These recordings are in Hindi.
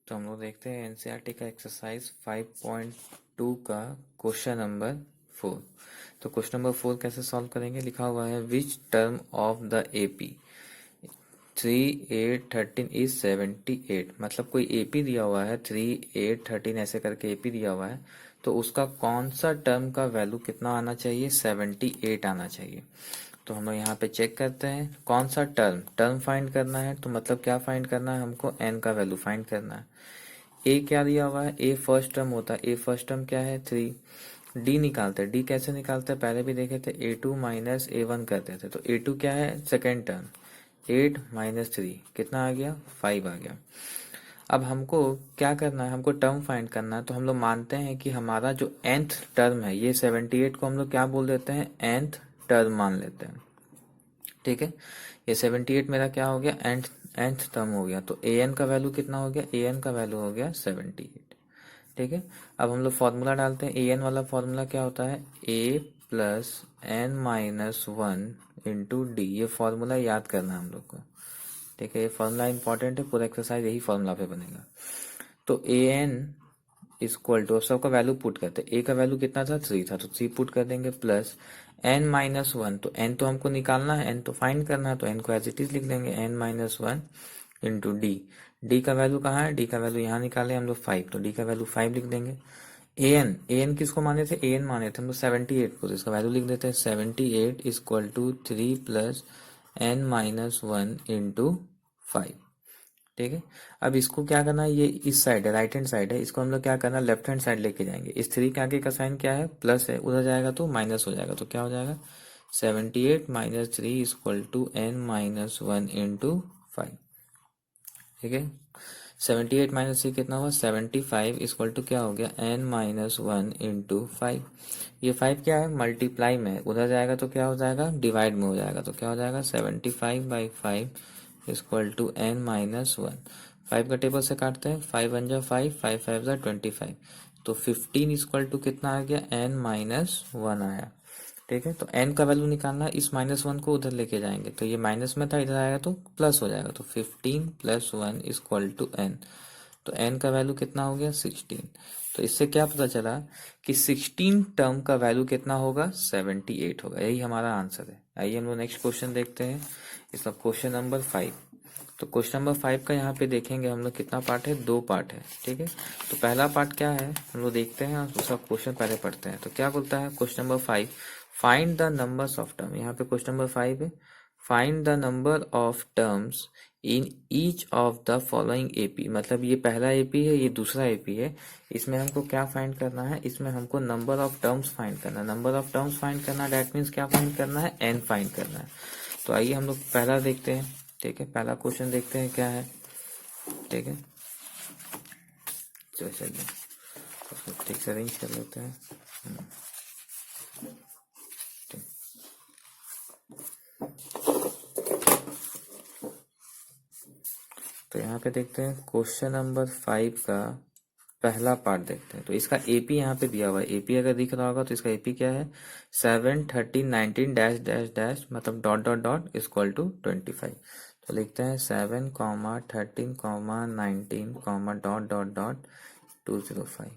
तो हम लोग देखते हैं एनसीईआरटी का एक्सरसाइज 5.2 का क्वेश्चन नंबर 4। तो क्वेश्चन नंबर 4 कैसे सॉल्व करेंगे, लिखा हुआ है which term of the AP 3 8 13 is 78। मतलब कोई एपी दिया हुआ है 3 8 13 ऐसे करके एपी दिया हुआ है, तो उसका कौन सा टर्म का वैल्यू कितना आना चाहिए, 78 आना चाहिए। तो हम लोग यहाँ पे चेक करते हैं कौन सा टर्म फाइंड करना है। तो मतलब क्या फाइंड करना है, हमको एन का वैल्यू फाइंड करना है। ए क्या दिया हुआ है, ए फर्स्ट टर्म होता है, ए फर्स्ट टर्म क्या है 3। डी निकालते हैं, डी कैसे निकालते हैं पहले भी देखे थे, A2 माइनस A1 करते थे। तो A2 क्या है सेकेंड टर्म, 8 माइनस 3 कितना आ गया 5 आ गया। अब हमको क्या करना है, हमको टर्म फाइंड करना है। तो हम लोग मानते हैं कि हमारा जो nth टर्म है ये 78 को हम लोग क्या बोल देते हैं, nth टर्म मान लेते हैं। ठीक है, ये 78 मेरा क्या हो गया, nth टर्म हो गया। तो an का वैल्यू कितना हो गया, an का वैल्यू हो गया 78। ठीक है, अब हम लोग फॉर्मूला डालते हैं। an वाला फॉर्मूला क्या होता है, a plus N minus 1 into d. ये फॉर्मूला याद करना है हम लोग को। ठीक है, ये फॉर्मूला इंपॉर्टेंट है, पूरा एक्सरसाइज यही फॉर्मूला पे बनेगा। तो ए एन इक्वल टू, अब सबका वैल्यू पुट करते हैं। ए का वैल्यू कितना था 3 था, तो 3 पुट कर देंगे, प्लस एन माइनस 1। तो एन तो हमको निकालना है, एन तो फाइंड करना है, तो एन को एज इट इज लिख देंगे, n minus 1 into d. D का वैल्यू कहाँ है, डी का वैल्यू यहाँ निकाले हम लोग 5, तो डी का वैल्यू 5 लिख देंगे। ए एन किसको माने थे, ए एन माने थे हम लोग 78 को, तो इसका वैल्यू लिख देते हैं 78 equal to 3 plus N minus 1 into 5। ठीक है, अब इसको क्या करना है, ये इस साइड है, राइट हैंड साइड है, इसको हम लोग क्या करना है लेफ्ट हैंड साइड लेके जाएंगे। इस 3 के आगे का साइन क्या है, प्लस है, उधर जाएगा तो माइनस हो जाएगा। तो क्या हो जाएगा 78 minus 3 equal to n minus 1 into 5। ठीक है, 78 माइनस 3 कितना हुआ 75 इक्वल टू क्या हो गया एन माइनस 1 इंटू 5। ये 5 क्या है मल्टीप्लाई में, उधर जाएगा तो क्या हो जाएगा डिवाइड में हो जाएगा। तो क्या हो जाएगा 75/5 इक्वल टू एन माइनस 1। 5 का टेबल से काटते हैं, 5 1 जा 5, 5 5 जा 25। तो 15 इक्वल टू कितना आ गया एन माइनस 1 आया। ठीक है, तो n का वैल्यू निकालना है, इस माइनस 1 को उधर लेके जाएंगे, तो ये माइनस में था, इधर आएगा तो प्लस हो जाएगा। तो 15 प्लस 1 इक्वल टू n। तो n का वैल्यू कितना हो गया 16। तो इससे क्या पता चला कि 16 टर्म का वैल्यू कितना होगा 78 होगा। यही हमारा आंसर है। आइए हम लोग नेक्स्ट क्वेश्चन देखते हैं, इसका क्वेश्चन नंबर 5। तो क्वेश्चन नंबर 5 का यहाँ पे देखेंगे हम लोग कितना पार्ट है, 2 पार्ट है। ठीक है, तो पहला पार्ट क्या है हम लोग देखते हैं और दूसरा क्वेश्चन पहले पढ़ते हैं। तो क्या बोलता है question number 5, find the numbers of term. यहाँ पे क्वेश्चन नंबर 5 है, find the number of terms in each of the following AP. मतलब ये पहला एपी है, ये दूसरा एपी है, इसमें हमको क्या फाइंड करना है, इसमें हमको नंबर ऑफ टर्म्स फाइंड करना है। नंबर ऑफ टर्म्स फाइंड करना डेट मीन्स क्या फाइंड करना है, एन फाइंड करना है। तो आइए हम लोग पहला देखते हैं। ठीक है, पहला क्वेश्चन देखते हैं क्या है। ठीक है, चलिए उसको ठीक से अरेंज कर लेते हैं। ठीक। तो यहाँ पे देखते हैं क्वेश्चन नंबर 5 का पहला पार्ट देखते हैं। तो इसका एपी यहाँ पे दिया हुआ है, एपी अगर दिख रहा होगा तो इसका एपी क्या है 7 13 19 डैश डैश डैश, मतलब dot dot dot equal to 25। तो लिखते हैं 7 13 19 डॉट डॉट डॉट 205।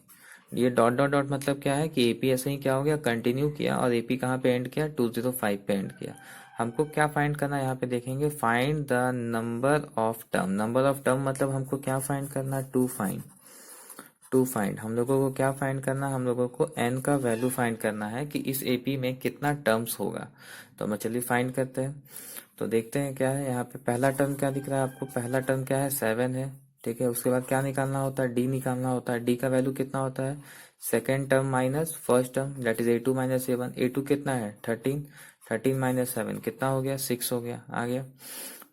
ये डॉट डॉट डॉट मतलब क्या है कि एपी ऐसे ही क्या हो गया कंटिन्यू किया, और एपी कहाँ पे एंड किया 205 पे एंड किया। हमको क्या फाइंड करना है यहाँ पे देखेंगे, find the number of term. Number of term मतलब हमको क्या फाइंड करना है, टू फाइंड हम लोगों को क्या फाइंड करना है, हम लोगों को n का वैल्यू फाइंड करना है कि इस एपी में कितना टर्म्स होगा। तो हम चलिए फाइंड करते हैं। तो देखते हैं क्या है यहाँ पे, पहला टर्म क्या दिख रहा है आपको, पहला टर्म क्या है 7 है। ठीक है, उसके बाद क्या निकालना होता है, डी निकालना होता है। डी का वैल्यू कितना होता है second term minus first term, that is A2 minus A1। A2 कितना है 13, 13 माइनस 7 कितना हो गया 6 हो गया, आ गया।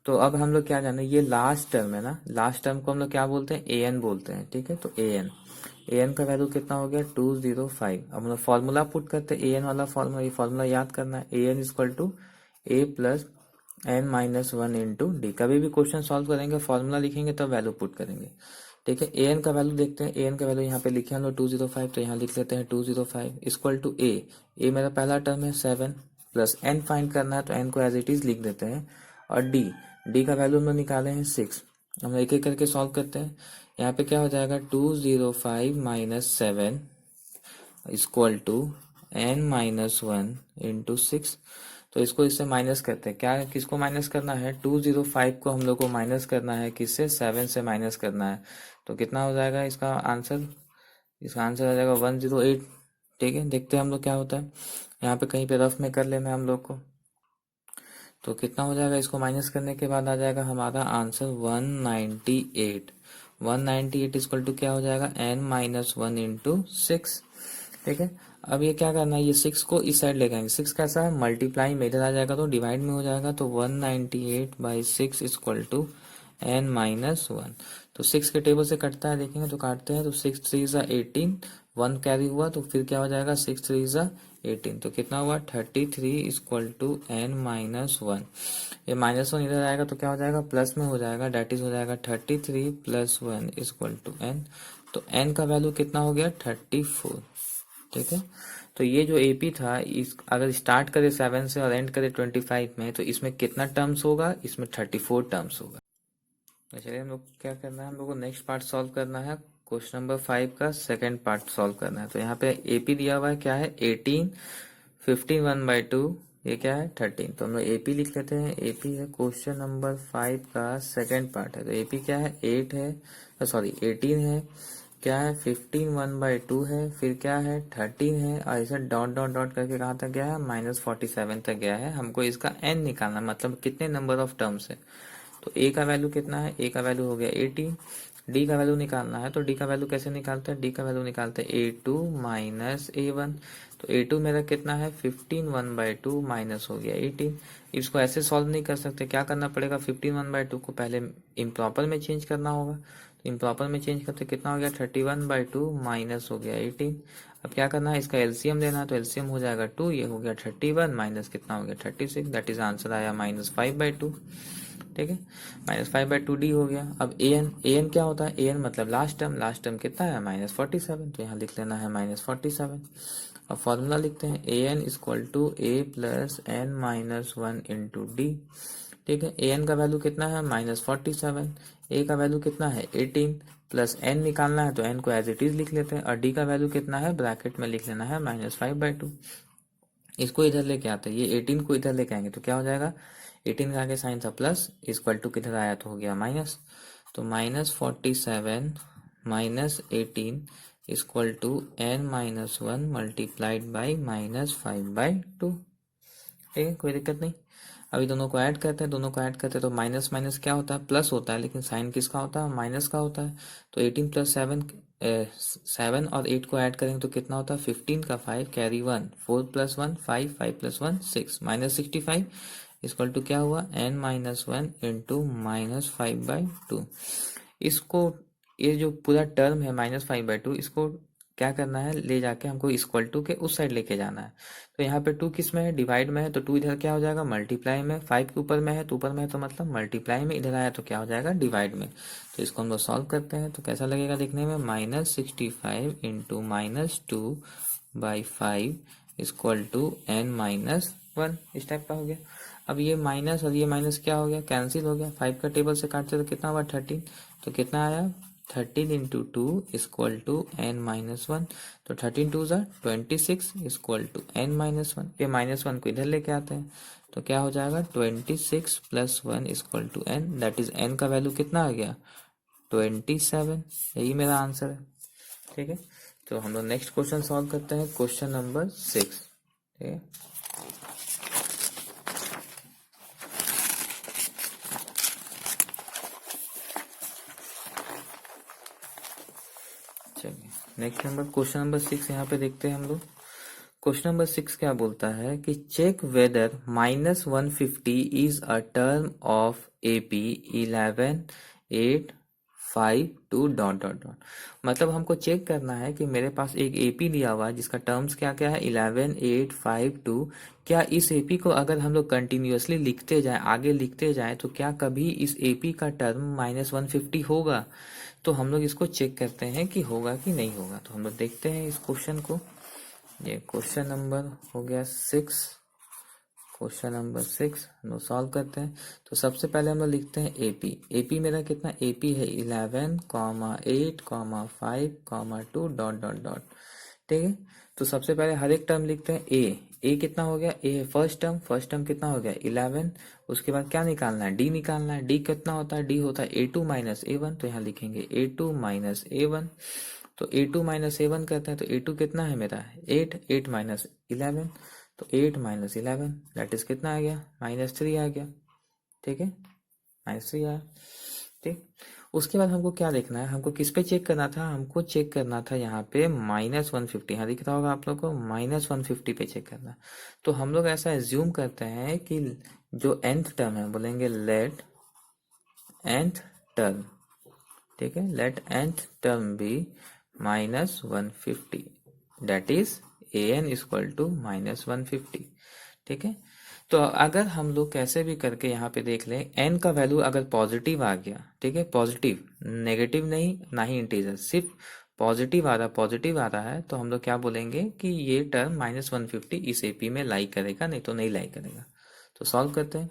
तो अब हम लोग क्या जाने, ये लास्ट टर्म है ना, लास्ट टर्म को हम लोग क्या बोलते हैं an बोलते हैं। ठीक है, तो an का वैल्यू कितना हो गया 205। अब हम लोग फॉर्मूला पुट करते हैं, an वाला फॉर्मूला, ये फॉर्मूला याद करना है, an equal to a plus N minus 1 into d. कभी भी क्वेश्चन सॉल्व करेंगे फॉर्मूला लिखेंगे तब वैल्यू पुट करेंगे। ठीक है, an का वैल्यू देखते हैं, an का वैल्यू यहाँ पे लिखे हम लोग 205, तो यहाँ लिख लेते हैं 205 इक्वल टू a मेरा पहला टर्म है 7 प्लस n फाइंड करना है, तो n को एज इट इज लिख देते हैं। और डी का वैल्यू हम लोग निकाले हैं 6। हम लोग एक एक करके सॉल्व करते हैं। यहाँ पे क्या हो जाएगा 205 minus 7 equal to n-1 into 6। तो इसको इससे माइनस करते हैं, क्या किसको माइनस करना है, 205 को हम लोग को माइनस करना है, किससे, 7 से माइनस करना है। तो कितना हो जाएगा इसका आंसर, इसका आंसर आ जाएगा 108। ठीक है, देखते हैं हम लोग क्या होता है। यहाँ पे कहीं पे रफ में कर लेना है हम लोग को। तो कितना हो जाएगा, इसको माइनस करने के बाद आ जाएगा हमारा आंसर 198। 198 इक्वल टू क्या हो जाएगा, n-1 इंटू 6। ठीक है, अब ये क्या करना है, ये 6 को इस साइड ले जाएंगे। 6 कैसा है, मल्टीप्लाई में इधर आ जाएगा तो डिवाइड में हो जाएगा। तो 198/6 इक्वल टू n-1। तो 6 के टेबल से कटता है, देखेंगे तो काटते हैं। तो 6 3 ज़ा 18, 1 कैरी हुआ तो फिर क्या हो जाएगा, 6 3 ज़ा 18। तो कितना हुआ 33 इक्वल टू n-1। ये -1 इधर आएगा तो क्या हो जाएगा, प्लस में हो जाएगा, डेट इज हो जाएगा 33 + 1 इक्वल टू n। तो n का वैल्यू कितना हो गया, 34। ठीक है, तो ये जो एपी था, इस अगर स्टार्ट करे 7 से और एंड करे 25 में, तो इसमें कितना टर्म्स होगा, इसमें 34 टर्म्स होगा। तो चलिए हम लोग क्या करना है, हम लोग को नेक्स्ट पार्ट सॉल्व करना है। क्वेश्चन नंबर 5 का सेकंड पार्ट सॉल्व करना है। तो यहाँ पे एपी दिया हुआ है, क्या है, 18, 15 1/2, ये क्या है 13। तो हम लोग एपी लिख लेते हैं। एपी है क्वेश्चन नंबर 5 का सेकंड पार्ट है। तो एपी क्या है, 8 है, सॉरी 18 है, क्या है 15 1/2 है, फिर क्या है 13 है, और ऐसे डॉट डॉट डॉट करके कहाँ तक गया है, -47 तक गया है। हमको इसका n निकालना, मतलब कितने नंबर ऑफ टर्म्स है। तो a का वैल्यू कितना है, a का वैल्यू हो गया 18। d का वैल्यू निकालना है, तो d का वैल्यू कैसे निकालते हैं, d का वैल्यू निकालते हैं a2 माइनस a1। तो a2 मेरा कितना है, 15 1/2 माइनस हो गया 18। इसको ऐसे सॉल्व नहीं कर सकते, क्या करना पड़ेगा, 15 1/2 को पहले इम्प्रॉपर में चेंज करना होगा। तो इम्प्रॉपर में चेंज करते कितना हो गया, 31/2 माइनस हो गया 18। अब क्या करना है, इसका एलसीएम लेना है। तो एलसीएम हो जाएगा 2, ये हो गया 31 माइनस कितना हो गया 36, दैट इज आंसर आया -5/2। ठीक है, -5/2 डी हो गया। अब an क्या होता है, an मतलब लास्ट टर्म, लास्ट टर्म कितना है, -47। तो यहाँ लिख लेना है -47। अब फॉर्मूला लिखते हैं, an equal to a plus n-1 into d. ठीक है, an का वैल्यू कितना है, -47, a का वैल्यू कितना है 18, प्लस n निकालना है तो n को एज इट इज लिख लेते हैं, और d का वैल्यू कितना है, ब्रैकेट में लिख लेना है -5/2। इसको इधर लेके आते हैं, ये 18 को इधर लेके आएंगे तो क्या हो जाएगा, 18 का आगे साइन था प्लस, इक्वल टू किधर आया तो हो गया माइनस। तो -47 minus 18 equal to n-1 multiplied by -5/2। ठीक है, कोई दिक्कत नहीं। अभी दोनों को ऐड करते हैं, दोनों को ऐड करते हैं तो माइनस माइनस क्या होता है, प्लस होता है, लेकिन साइन किसका होता है, माइनस का होता है। तो 18 + 7, 7 और 8 को ऐड करेंगे तो कितना होता है, 15 का 5 कैरी 1, 4 + 1 5, 5 + 1 6, -65 इक्वल टू क्या हुआ, n-1 इंटू -5/2। इसको, ये जो पूरा टर्म है -5/2, इसको क्या करना है, ले जाके हमको इक्वल टू के उस साइड लेके जाना है। तो यहाँ पे 2 किस में है, डिवाइड में है, तो 2 इधर क्या हो जाएगा, मल्टीप्लाई में। 5 के ऊपर में है तो ऊपर में है, तो मतलब मल्टीप्लाई में, इधर आया तो क्या हो जाएगा, डिवाइड में। तो इसको हम लोग सॉल्व करते हैं तो कैसा लगेगा देखने में, -65 इंटू -2/5 इक्वल टू n-1, इस टाइप का हो गया। अब ये माइनस और ये माइनस क्या हो गया, कैंसिल हो गया। 5 का टेबल से काटते तो कितना हुआ 13, तो कितना आया 13 इंटू 2 इक्वल टू n-1। तो 13 2 ज़ा 26 इक्वल टू n-1। ये -1 को इधर लेके आते हैं तो क्या हो जाएगा, 26 + 1 equal to n, that is n का वैल्यू कितना आ गया, 27। यही मेरा आंसर है। ठीक है, तो हम लोग नेक्स्ट क्वेश्चन सॉल्व करते हैं, क्वेश्चन नंबर 6। ठीक है, चलिए नेक्स्ट नंबर, क्वेश्चन नंबर 6 यहाँ पे देखते हैं हम लोग। क्वेश्चन नंबर 6 क्या बोलता है कि check whether -150 is a term of AP 11 8 5 2 dot dot dot. मतलब हमको चेक करना है कि मेरे पास एक एपी दिया हुआ है जिसका टर्म्स क्या क्या है, 11 8 5 2। क्या इस एपी को अगर हम लोग कंटिन्यूअसली लिखते जाएं, आगे लिखते जाएं, तो क्या कभी इस एपी का टर्म -150 होगा। तो हम लोग इसको चेक करते हैं कि होगा कि नहीं होगा। तो हम लोग देखते हैं इस क्वेश्चन को। ये क्वेश्चन नंबर हो गया 6, क्वेश्चन नंबर 6 हम लोग सॉल्व करते हैं। तो सबसे पहले हम लोग लिखते हैं एपी। एपी मेरा कितना, एपी है 11,8,5,2 डॉट डॉट डॉट। ठीक है, तो सबसे पहले हर एक टर्म लिखते हैं। ए कितना हो गया, ए है फर्स्ट टर्म, फर्स्ट टर्म कितना हो गया 11। उसके बाद क्या निकालना है, डी निकालना है। डी कितना होता है, डी होता है A2 माइनस A1, तो यहाँ लिखेंगे A2 माइनस A1। तो A2 माइनस A1 करते हैं, तो A2 कितना है मेरा 8, 8 माइनस 11, तो 8 माइनस 11 दैट इज कितना आ गया, -3 आ गया। ठीक है, -3 आया। ठीक, उसके बाद हमको क्या देखना है, हमको किस पे चेक करना था, हमको चेक करना था यहाँ पे -150। यहाँ दिख रहा होगा आप लोग को, -150 पे चेक करना। तो हम लोग ऐसा एज्यूम करते हैं कि जो nth टर्म है, बोलेंगे लेट nth टर्म, ठीक है, let nth term be -150, that is an equal to -150। ठीक है, तो अगर हम लोग कैसे भी करके यहाँ पे देख लें, n का वैल्यू अगर पॉजिटिव आ गया, ठीक है, पॉजिटिव, नेगेटिव नहीं, ना ही इंटीजर, सिर्फ पॉजिटिव आ रहा है, तो हम लोग क्या बोलेंगे कि ये टर्म -150 इस एपी में लाई करेगा, नहीं तो नहीं लाई करेगा। तो सॉल्व करते हैं।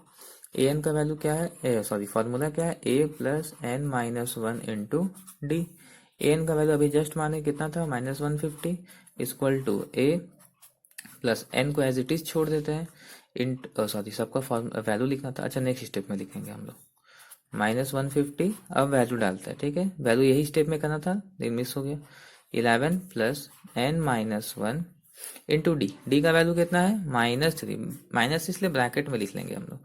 an का वैल्यू क्या है, सॉरी फॉर्मूला क्या है, a plus n minus 1 into d. an का वैल्यू अभी जस्ट माने कितना था, -150 equal to a plus n को एज इट इज छोड़ देते हैं, इंट सॉरी सबका वैल्यू लिखना था, अच्छा नेक्स्ट स्टेप में लिखेंगे हम लोग -150। अब वैल्यू डालते हैं, ठीक है, वैल्यू यही स्टेप में करना था लेकिन मिस हो गया। 11 plus n minus 1 into d. D का वैल्यू कितना है, -3, माइनस इसलिए ब्रैकेट में लिख लेंगे हम लोग।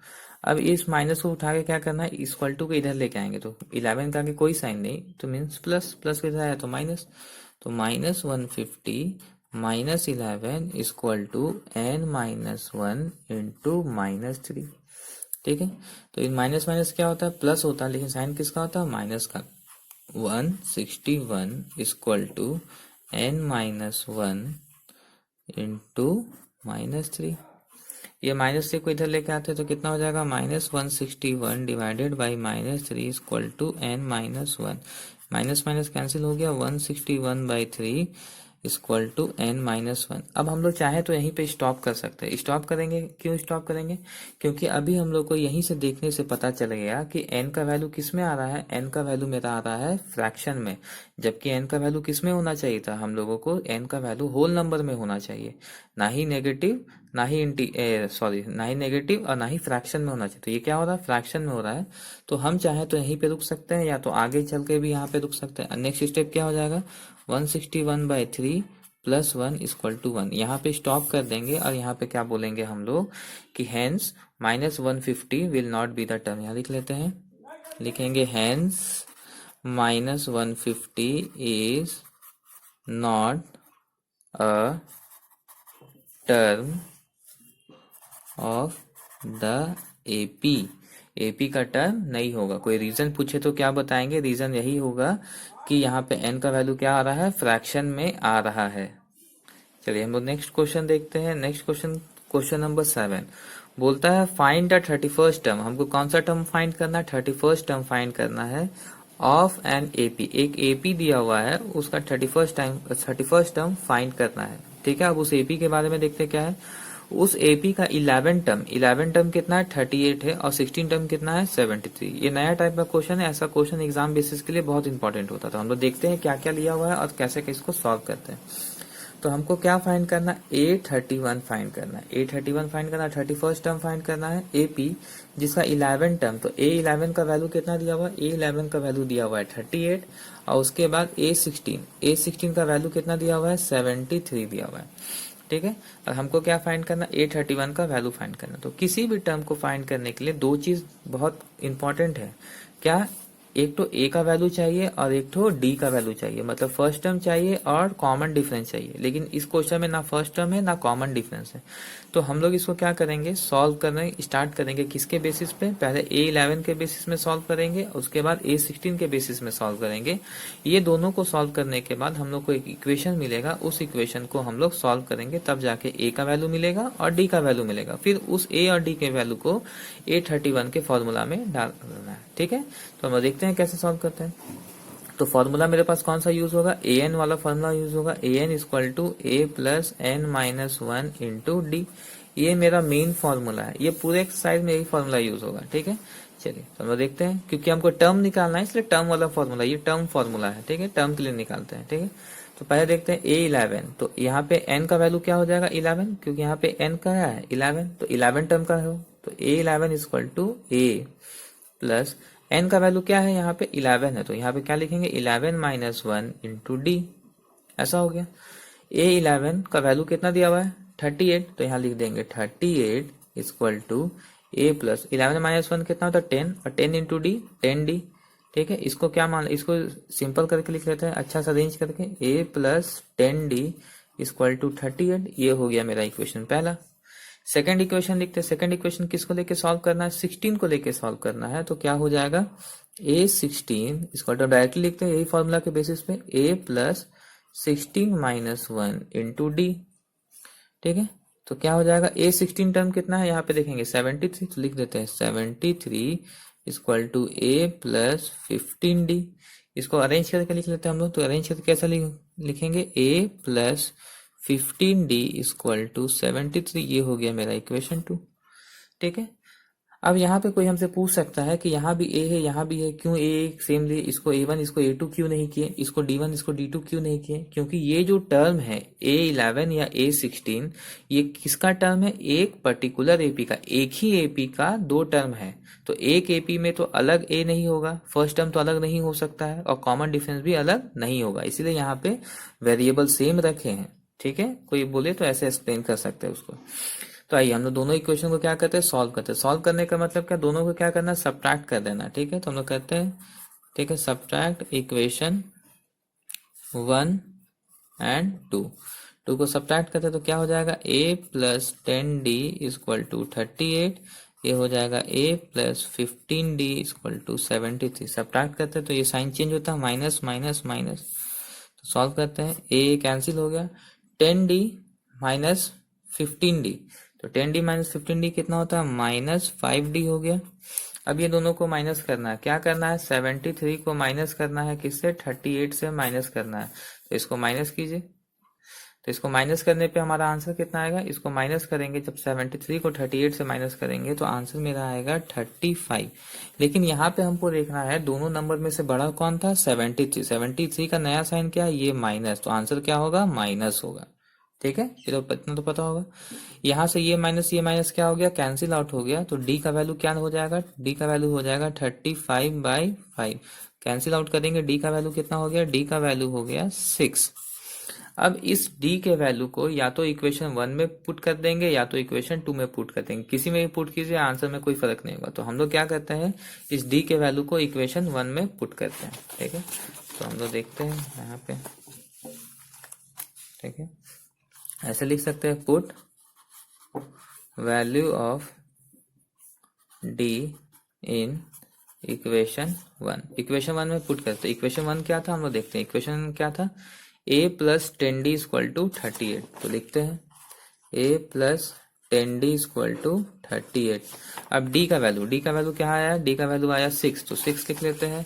अब इस माइनस को उठा के क्या करना है, इक्वल टू के इधर लेके आएंगे, तो 11 का आगे कोई साइन नहीं, तो मीन्स प्लस, प्लस किधर आया तो माइनस, तो -150 minus 11 equal to n minus 1 into -3। ठीक है, तो इन माइनस माइनस क्या होता है, प्लस होता है, लेकिन साइन किसका होता है, माइनस का। 161 equal to n minus 1 into -3। ये -3 को इधर लेके आते हैं तो कितना हो जाएगा, -161 divided by -3 equal to n minus 1। Minus minus cancel हो गया, 161/3 इक्वल टू n माइनस 1। अब हम लोग चाहे तो यहीं पे स्टॉप कर सकते हैं। स्टॉप करेंगे, क्यों स्टॉप करेंगे, क्योंकि अभी हम लोग को यहीं से देखने से पता चल गया कि n का वैल्यू किस में आ रहा है, n का वैल्यू मेरा आ रहा है फ्रैक्शन में, जबकि n का वैल्यू किस में होना चाहिए था, हम लोगों को n का वैल्यू होल नंबर में होना चाहिए, ना ही नेगेटिव, ना ही ना ही नेगेटिव और ना ही फ्रैक्शन में होना चाहिए। तो ये क्या हो रहा है, फ्रैक्शन में हो रहा है। तो हम चाहे तो यहीं पे रुक सकते हैं, या तो आगे चल के भी यहाँ पे रुक सकते हैं। नेक्स्ट स्टेप क्या हो जाएगा, 161/3 प्लस 1 इक्वल टू 1। यहाँ पे स्टॉप कर देंगे और यहाँ पे क्या बोलेंगे हम लोग कि hence -150 will not be the term. यहाँ लिख लेते हैं, लिखेंगे hence -150 is not a term of the AP. AP का टर्म नहीं होगा। कोई रीजन पूछे तो क्या बताएंगे, रीजन यही होगा कि यहाँ पे n का वैल्यू क्या आ रहा है, फ्रैक्शन में आ रहा है। चलिए हम लोग नेक्स्ट क्वेश्चन देखते हैं। नेक्स्ट क्वेश्चन, क्वेश्चन नंबर 7 बोलता है फाइंड द 31st टर्म। हमको कौन सा टर्म फाइंड करना है, 31st टर्म फाइंड करना है ऑफ एन एपी। एक एपी दिया हुआ है, उसका 31st टर्म फाइंड करना है। ठीक है, अब उस एपी के बारे में देखते क्या है। उस एपी का 11 टर्म कितना है, 38 है, और 16 टर्म कितना है, 73। ये नया टाइप का क्वेश्चन है। ऐसा क्वेश्चन एग्जाम बेसिस के लिए बहुत इंपॉर्टेंट होता था। हम लोग देखते हैं क्या क्या लिया हुआ है और कैसे इसको सॉल्व करते हैं। तो हमको क्या फाइंड करना है, A31 फाइंड करना है। A31 फाइंड करना है, 31st टर्म फाइंड करना है AP, जिसका 11 टर्म। तो A11 का वैल्यू कितना दिया हुआ है, A11 का वैल्यू दिया हुआ है 38, और उसके बाद A16 का वैल्यू कितना दिया हुआ है, 73 दिया हुआ है। ठीक है, और हमको क्या फाइंड करना, A31 का वैल्यू फाइंड करना। तो किसी भी टर्म को फाइंड करने के लिए दो चीज बहुत इंपॉर्टेंट है। क्या, एक तो a का वैल्यू चाहिए और एक तो d का वैल्यू चाहिए, मतलब फर्स्ट टर्म चाहिए और कॉमन डिफरेंस चाहिए। लेकिन इस क्वेश्चन में ना फर्स्ट टर्म है ना कॉमन डिफरेंस है। तो हम लोग इसको क्या करेंगे, सॉल्व करने स्टार्ट करेंगे। किसके बेसिस पे, पहले A11 के बेसिस में सॉल्व करेंगे, उसके बाद A16 के बेसिस में सॉल्व करेंगे। ये दोनों को सॉल्व करने के बाद हम लोग को एक इक्वेशन मिलेगा, उस इक्वेशन को हम लोग सॉल्व करेंगे, तब जाके a का वैल्यू मिलेगा और d का वैल्यू मिलेगा। फिर उस a और d के वैल्यू को A31 के फॉर्मूला में डाल देना है। ठीक है, तो हम देखते हैं कैसे सॉल्व करते हैं। तो फॉर्मूला मेरे पास कौन सा यूज होगा, an वाला फॉर्मूला यूज होगा। an equal to a plus n minus 1 into d. ये मेरा मेन फॉर्मूला है, ये पूरे एक्सरसाइज में यही फॉर्मूला यूज होगा। ठीक है, चलिए तो हम लोग देखते हैं, क्योंकि हमको टर्म निकालना है इसलिए टर्म वाला फॉर्मूला, ये टर्म फॉर्मूला है। ठीक है, टर्म के लिए निकालते हैं। ठीक है, तो पहले देखते हैं A11, तो यहाँ पे n का वैल्यू क्या हो जाएगा 11, क्योंकि यहाँ पे n का है 11, तो 11 टर्म का हो, तो A11 equal to A plus n का वैल्यू क्या है यहाँ पे 11 है, तो यहाँ पे क्या लिखेंगे 11 माइनस 1 इंटू डी, ऐसा हो गया। A11 का वैल्यू कितना दिया हुआ है 38, तो यहाँ लिख देंगे 38 equal to A plus 11 minus 1 कितना होता है 10, और 10 इंटू डी 10D। ठीक है, इसको क्या मान, इसको सिंपल करके लिख लेते हैं अच्छा सा अरेंज करके, A plus 10D equal to 38, ये हो गया मेरा इक्वेशन पहला। सेकंड इक्वेशन लिखते हैं, सेकंड इक्वेशन किसको लेके सॉल्व करना है 16 को लेके सॉल्व करना है, तो क्या हो जाएगा A16 इसको तो डायरेक्टली लिखते हैं यही फॉर्मूला के बेसिस पे, A plus 16 minus 1 into d. ठीक है, तो क्या हो जाएगा A16 टर्म कितना है यहाँ पे देखेंगे 73, तो लिख देते हैं 73 equal to A plus 15D। इसको अरेंज करके लिख लेते हैं हम लोग, तो अरेंज करके कैसा लिखेंगे A plus 15D equal to 73, ये हो गया मेरा इक्वेशन 2। ठीक है, अब यहाँ पे कोई हमसे पूछ सकता है कि यहाँ भी A है यहाँ भी है, क्यों A सेम लिए, इसको A1 इसको A2 क्यों नहीं किए, इसको D1 इसको D2 क्यों नहीं किए, क्योंकि ये जो टर्म है A11 या A16 ये किसका टर्म है, एक पर्टिकुलर AP का, एक ही AP का दो टर्म है, तो एक AP में तो अलग A नहीं होगा, फर्स्ट टर्म तो अलग नहीं हो सकता है, और कॉमन डिफरेंस भी अलग नहीं होगा, इसीलिए यहाँ पे वेरिएबल सेम रखे हैं। ठीक है, कोई बोले तो ऐसे एक्सप्लेन कर सकते हैं उसको। तो आइए हम लोग दोनों इक्वेशन को क्या करते हैं सॉल्व करते हैं। सॉल्व करने का मतलब क्या, दोनों को क्या करना है सब्ट्रैक्ट कर देना। ठीक है, तो हम लोग करते हैं, ठीक है, सब्ट्रैक्ट इक्वेशन 1 एंड 2 को सब्ट्रैक्ट करते हैं, तो क्या हो जाएगा A plus 10D equal to 38, ये हो जाएगा A plus 15D equal to 73। Subtract करते हैं तो ये साइन चेंज होता है, माइनस माइनस माइनस, तो सॉल्व करते हैं, A कैंसिल हो गया, 10D माइनस 15D, तो 10D माइनस 15D कितना होता है माइनस 5D हो गया। अब ये दोनों को माइनस करना है, क्या करना है 73 को माइनस करना है किससे 38 से माइनस करना है, तो इसको माइनस कीजिए, तो इसको माइनस करने पे हमारा आंसर कितना आएगा, इसको माइनस करेंगे जब 73 को 38 से माइनस करेंगे तो आंसर मेरा आएगा 35। लेकिन यहाँ पे हमको देखना है दोनों नंबर में से बड़ा कौन था 73, 73 का नया साइन क्या है ये माइनस, तो आंसर क्या होगा माइनस होगा। ठीक है, ये तो इतना तो पता होगा। यहाँ से ये माइनस क्या हो गया कैंसिल आउट हो गया, तो डी का वैल्यू क्या हो जाएगा, डी का वैल्यू हो जाएगा 35/5, कैंसिल आउट करेंगे डी का वैल्यू कितना हो गया, डी का वैल्यू हो गया 6। अब इस d के वैल्यू को या तो इक्वेशन 1 में पुट कर देंगे या तो इक्वेशन 2 में पुट कर देंगे, किसी में भी पुट कीजिए आंसर में कोई फर्क नहीं होगा। तो हम लोग क्या करते हैं इस d के वैल्यू को इक्वेशन 1 में पुट करते हैं। ठीक है, तो हम लोग देखते हैं यहाँ पे, ठीक है, ऐसे लिख सकते हैं put value of d in equation 1, equation 1 में पुट करते हैं। इक्वेशन 1 क्या था हम लोग देखते हैं, इक्वेशन क्या था A plus 10D equal to 38, तो लिखते हैं A plus 10D equal to 38। अब D का वैल्यू क्या आया, D का वैल्यू आया 6, तो 6 लिख लेते हैं।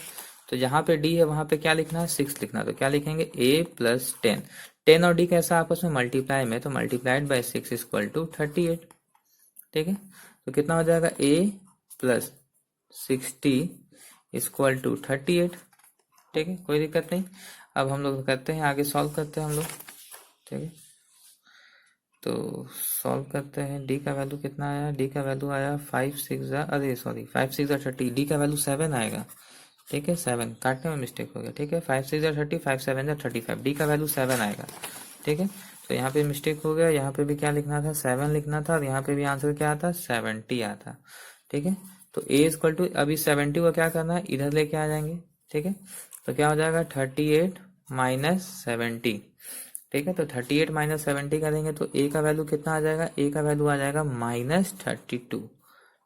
तो जहां पे D है वहां पे क्या लिखना है 6 लिखना है, तो क्या लिखेंगे A प्लस 10 और D कैसा आपस में मल्टीप्लाई में, तो मल्टीप्लाइड बाय 6 इक्वल टू 38। ठीक है, तो कितना हो जाएगा A प्लस 60 इक्वल टू 38। ठीक है, कोई दिक्कत नहीं। अब हम लोग करते हैं आगे, सॉल्व करते हैं हम लोग। ठीक है, तो सॉल्व करते हैं, डी का वैल्यू कितना आया, डी का वैल्यू आया 5 6 अरे सॉरी 5 6 30, डी का वैल्यू 7 आएगा। ठीक है, 7 काटने में मिस्टेक हो गया। ठीक है, 5 6 30, 5 7 35, डी का वैल्यू 7 आएगा। ठीक है, तो यहाँ पे मिस्टेक हो गया, यहाँ पे भी क्या लिखना था 7 लिखना था, और यहाँ पे भी आंसर क्या आता 70 आता। ठीक है, तो ए इक्वल टू, अभी 70 को क्या करना है इधर लेके आ जाएंगे। ठीक है, तो क्या हो जाएगा 38 माइनस 70। ठीक है, तो 38 माइनस 70 करेंगे तो ए का वैल्यू कितना आ जाएगा, ए का वैल्यू आ जाएगा माइनस 32।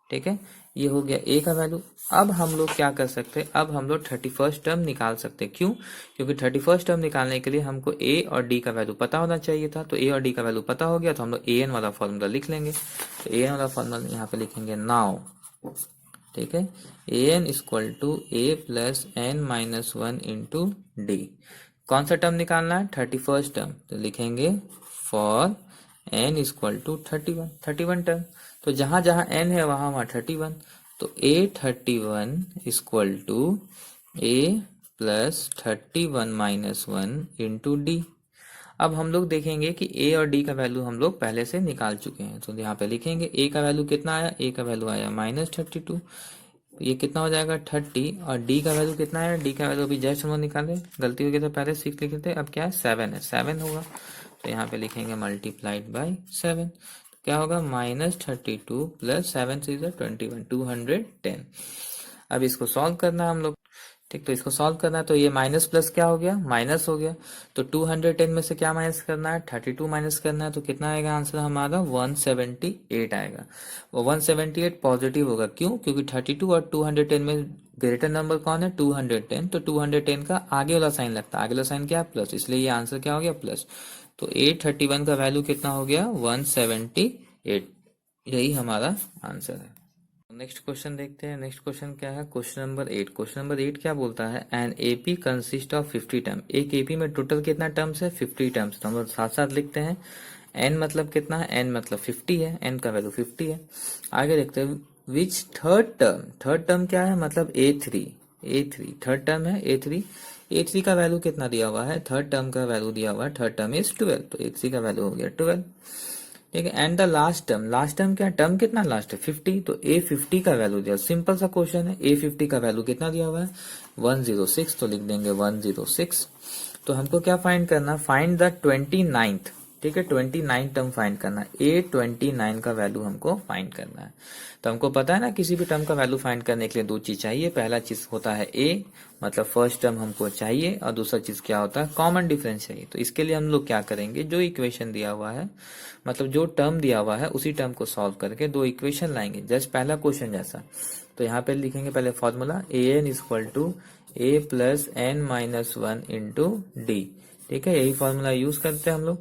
ठीक है, ये हो गया ए का वैल्यू। अब हम लोग क्या कर सकते हैं, अब हम लोग 31st टर्म निकाल सकते हैं। क्यों, क्योंकि 31st टर्म निकालने के लिए हमको ए और डी का वैल्यू पता होना चाहिए था, तो ए और डी का वैल्यू पता हो गया, तो हम लोग ए एन वाला फॉर्मूला लिख लेंगे। तो ए एन वाला फॉर्मूला यहाँ पे लिखेंगे नाउ। ठीक है, A N equal to A plus N minus 1 into D. कौन सा टर्म निकालना है 31st टर्म, तो लिखेंगे for n equal to 31 term. तो जहां जहां n है वहां वहां 31, तो A31 equal to A plus 31 minus 1 into d. अब हम लोग देखेंगे कि A और D का वैल्यू हम लोग पहले से निकाल चुके हैं, तो यहाँ पे लिखेंगे A का वैल्यू कितना आया, A का वैल्यू आया -32, ये कितना हो जाएगा 30, और D का वैल्यू कितना है, D का वैल्यू अभी जस्ट हम लोग निकाले, गलती हो गई तो पहले 6 लिखे थे, अब क्या है 7 है, 7 होगा, तो यहाँ पे लिखेंगे मल्टीप्लाइड बाई 7, क्या होगा -32 प्लस 7 से 21, 210। अब इसको सॉल्व करना है हम लोग, ठीक, तो इसको सॉल्व करना है, तो ये माइनस प्लस क्या हो गया, माइनस हो गया, तो 210 में से क्या माइनस करना है, 32 माइनस करना है, तो कितना आएगा आंसर हमारा 178 आएगा। वो 178 पॉजिटिव होगा, क्यों, क्योंकि 32 और 210 में ग्रेटर नंबर कौन है, 210, तो 210 का आगे वाला साइन लगता है, आगे वाला साइन क्या है, प्लस, इसलिए ये आंसर क्या हो गया, प्लस। तो 831 का वैल्यू कितना हो गया, 178, यही हमारा आंसर है। नेक्स्ट क्वेश्चन देखते हैं। नेक्स्ट क्वेश्चन क्या है, क्वेश्चन नंबर 8। क्वेश्चन नंबर 8 क्या बोलता है, an AP consist of 50 term. एक एपी में टोटल कितना टर्म्स है, 50 टर्म्स। तो हम लोग साथ साथ लिखते हैं, एन मतलब कितना है, एन मतलब 50 है, एन का वैल्यू 50 है। आगे देखते हैं, विच थर्ड टर्म क्या है, मतलब ए थ्री थर्ड टर्म है ए थ्री का वैल्यू कितना दिया हुआ है, थर्ड टर्म का वैल्यू दिया हुआ है, थर्ड टर्म इज 12, तो ए3 का वैल्यू हो गया 12, ठीक है। एंड द लास्ट टर्म क्या, टर्म कितना लास्ट है 50, तो A50 का वैल्यू दिया, सिंपल सा क्वेश्चन है, A50 का वैल्यू कितना दिया हुआ है 106, तो लिख देंगे 106। तो हमको क्या फाइंड करना, फाइंड द 29th, ठीक है, 29 टर्म फाइंड करना, A29 का वैल्यू हमको फाइंड करना है। तो हमको पता है ना, किसी भी टर्म का वैल्यू फाइंड करने के लिए दो चीज चाहिए, पहला चीज होता है A, मतलब फर्स्ट टर्म हमको चाहिए, और दूसरा चीज क्या होता है, कॉमन डिफरेंस चाहिए। तो इसके लिए हम लोग क्या करेंगे, जो इक्वेशन दिया हुआ है, मतलब जो टर्म दिया हुआ है उसी टर्म को सॉल्व करके दो इक्वेशन लाएंगे, जस्ट पहला क्वेश्चन जैसा। तो यहाँ पे लिखेंगे पहले formula, an equal to a plus N minus 1 into d, ठीक है, यही फॉर्मूला यूज करते हैं हम लोग।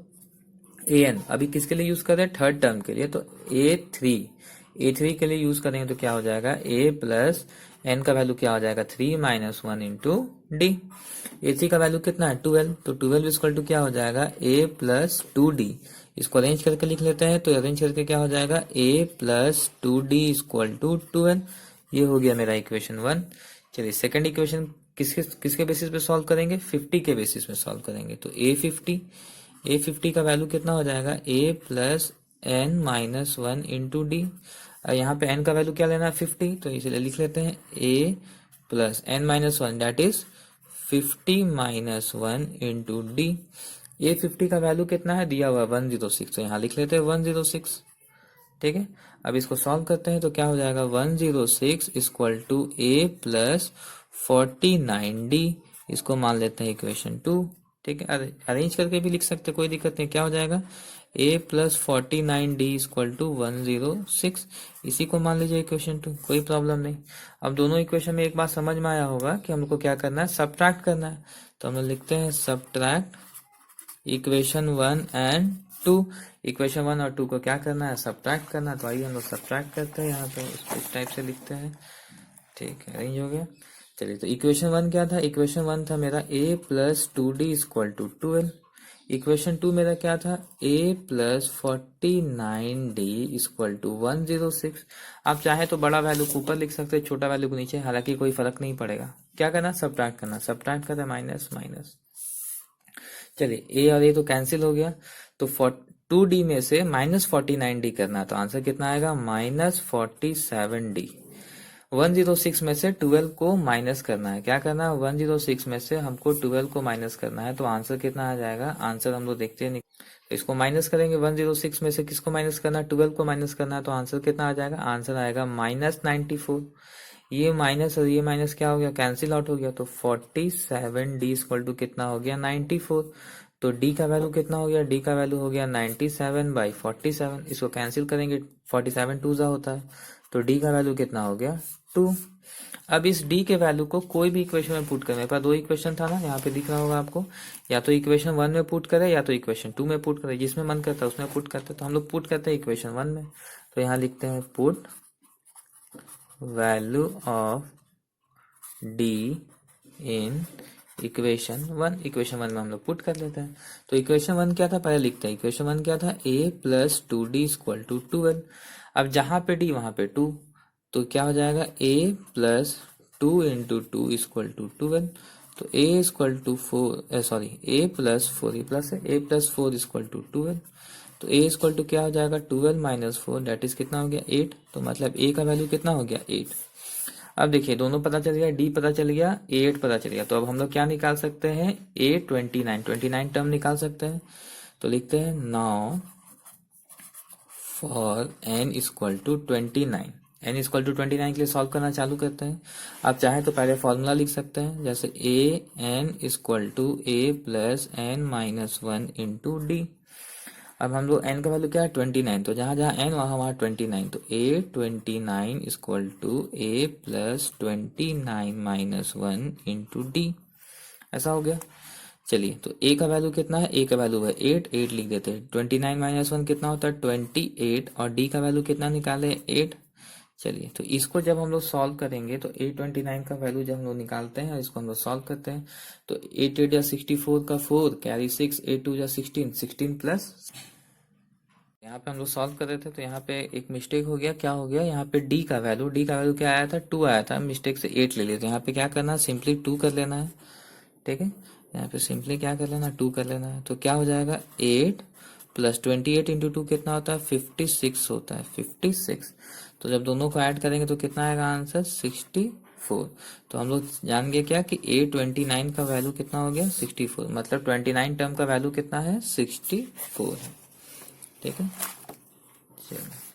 an अभी किसके लिए यूज कर रहे हैं, थर्ड टर्म के लिए, तो a3 के लिए यूज करेंगे, तो क्या हो जाएगा a प्लस एन का वैल्यू क्या हो जाएगा 3 माइनस 1 इंटू डी। a3 का वैल्यू कितना है 12, तो 12 इक्वल टू क्या हो जाएगा a प्लस 2d। इसको अरेंज करके लिख लेते हैं, तो अरेंज करके क्या हो जाएगा a प्लस 2d इक्वल टू 12, ये हो गया मेरा इक्वेशन 1। चलिए सेकंड इक्वेशन किसके किसके बेसिस पे सॉल्व करेंगे, 50 के बेसिस पे सॉल्व करेंगे, तो a50 का वैल्यू कितना हो जाएगा a plus N minus 1 into d. यहाँ पे n का वैल्यू क्या लेना है 50, तो इसलिए लिख लेते हैं a plus N minus 1 that is 50 minus 1 into d. A50 का वैल्यू कितना है दिया हुआ 106, तो यहाँ लिख लेते हैं 106, ठीक है। अब इसको सॉल्व करते हैं, तो क्या हो जाएगा 106 equal to a plus 49d, इसको मान लेते हैं इक्वेशन 2, ठीक है। अरेंज करके भी लिख सकते हैं, कोई दिक्कत नहीं, क्या हो जाएगा a plus 49d equal to 106, इसी को मान लीजिए इक्वेशन 2, कोई प्रॉब्लम नहीं। अब दोनों इक्वेशन में एक बात समझ में आया होगा कि हम लोग को क्या करना है, सब्ट्रैक्ट करना है। तो हम लोग लिखते हैं सब्ट्रैक्ट इक्वेशन 1 एंड 2। इक्वेशन 1 और 2 को क्या करना है, सब्ट्रैक्ट करना है, तो आइए हम लोग सब्ट्रैक्ट करते हैं, यहाँ पे इस टाइप से लिखते हैं, ठीक है, अरेंज हो गया। चलिए, तो इक्वेशन 1 क्या था, इक्वेशन 1 था मेरा a प्लस 2d इक्वल टू 12। इक्वेशन 2 मेरा क्या था, a plus 49d equal to 106। आप चाहे तो बड़ा वैल्यू को ऊपर लिख सकते हैं, छोटा वैल्यू को नीचे, हालांकि कोई फर्क नहीं पड़ेगा। क्या करना, सब्ट्रैक्ट करना, सब्ट्रैक्ट करना माइनस माइनस। चलिए a और a तो कैंसिल हो गया, तो 2d में से -49d करना है, तो आंसर कितना आएगा -47d। 106 में से 12 को माइनस करना है, क्या करना है 106 में से हमको 12 को माइनस करना है, तो आंसर कितना आ जाएगा, आंसर हम लोग देखते हैं, तो इसको माइनस करेंगे, 106 में से किसको माइनस करना है 12 को माइनस करना है, तो आंसर कितना आ जाएगा, आंसर आएगा -94। ये माइनस और ये माइनस क्या हो गया, कैंसिल आउट हो गया, तो 47d इक्वल टू कितना हो गया 94। तो d का वैल्यू कितना हो गया, d का वैल्यू हो गया 97/47, इसको कैंसिल करेंगे, 47 टू जा होता है, तो d का वैल्यू कितना हो गया 2। अब इस d के वैल्यू को कोई भी इक्वेशन में पुट करें, मेरे पास दो इक्वेशन था ना, यहाँ पे दिख रहा होगा आपको, या तो इक्वेशन 1 में पुट करें या तो इक्वेशन 2 में पुट करें, जिसमें मन करता है उसमें पुट करते हैं, तो हम लोग पुट करते हैं इक्वेशन 1 में, तो यहाँ लिखते हैं put value of d in equation one में हम लोग पुट कर लेते हैं। तो इक्वेशन वन क्या था, पहले लिखते हैं। इक्वेशन वन क्या था, a प्लस 2d इक्वल टू 12। अब जहां पे d वहां पे 2, तो क्या हो जाएगा, a plus 2 into 2 equal to 12। तो a equal to 4, sorry a plus 4, ये प्लस है, a प्लस 4 इक्वल टू 12। तो a इक्वल टू क्या हो जाएगा, 12 माइनस 4 दैट इज कितना हो गया, 8। तो मतलब a का वैल्यू कितना हो गया, 8। अब देखिए दोनों पता चल गया, d पता चल गया, 8 पता चल गया। तो अब हम लोग क्या निकाल सकते हैं, a 29 टर्म निकाल सकते हैं। तो लिखते हैं now for n equal to 29, n equal to 29 के लिए सॉल्व करना चालू करते हैं। आप चाहें तो पहले फॉर्मूला लिख सकते हैं, जैसे a n equal to a plus n minus 1 into d. अब हम लोग n का वैल्यू क्या है, 29, तो जहां जहां n वहां वहां 29। तो a 29 equal to a plus 29 minus 1 into d, ऐसा हो गया। चलिए तो a का वैल्यू कितना है, a का वैल्यू है 8, 8 लिख देते हैं। 29 माइनस 1 कितना होता है, 28, और d का वैल्यू कितना निकाले, 8। चलिए तो इसको जब हम लोग सॉल्व करेंगे तो a29 का वैल्यू जब हम लोग निकालते हैं, इसको हम लोग सॉल्व करते हैं, तो 8 8 या 64 का 4 कैरी 6, 8 2 या 16, 16 प्लस, यहाँ पे हम लोग सॉल्व कर रहे थे तो यहाँ पे एक मिस्टेक हो गया। क्या हो गया, यहाँ पे d का वैल्यू क्या आया था, 2 आया था, मिस्टेक से 8 ले लिया। तो यहाँ पे क्या करना है, सिंपली 2 कर लेना है, ठीक है। यहाँ पे सिंपली क्या कर लेना, 2 कर लेना है। तो क्या हो जाएगा, 8 प्लस 28 इंटू 2 कितना होता है, 56 होता है, 56। तो जब दोनों को ऐड करेंगे तो कितना आएगा आंसर, 64। तो हम लोग जान गए क्या कि a29 का वैल्यू कितना हो गया, 64। मतलब 29 टर्म का वैल्यू कितना है, 64 है, ठीक है। चलो।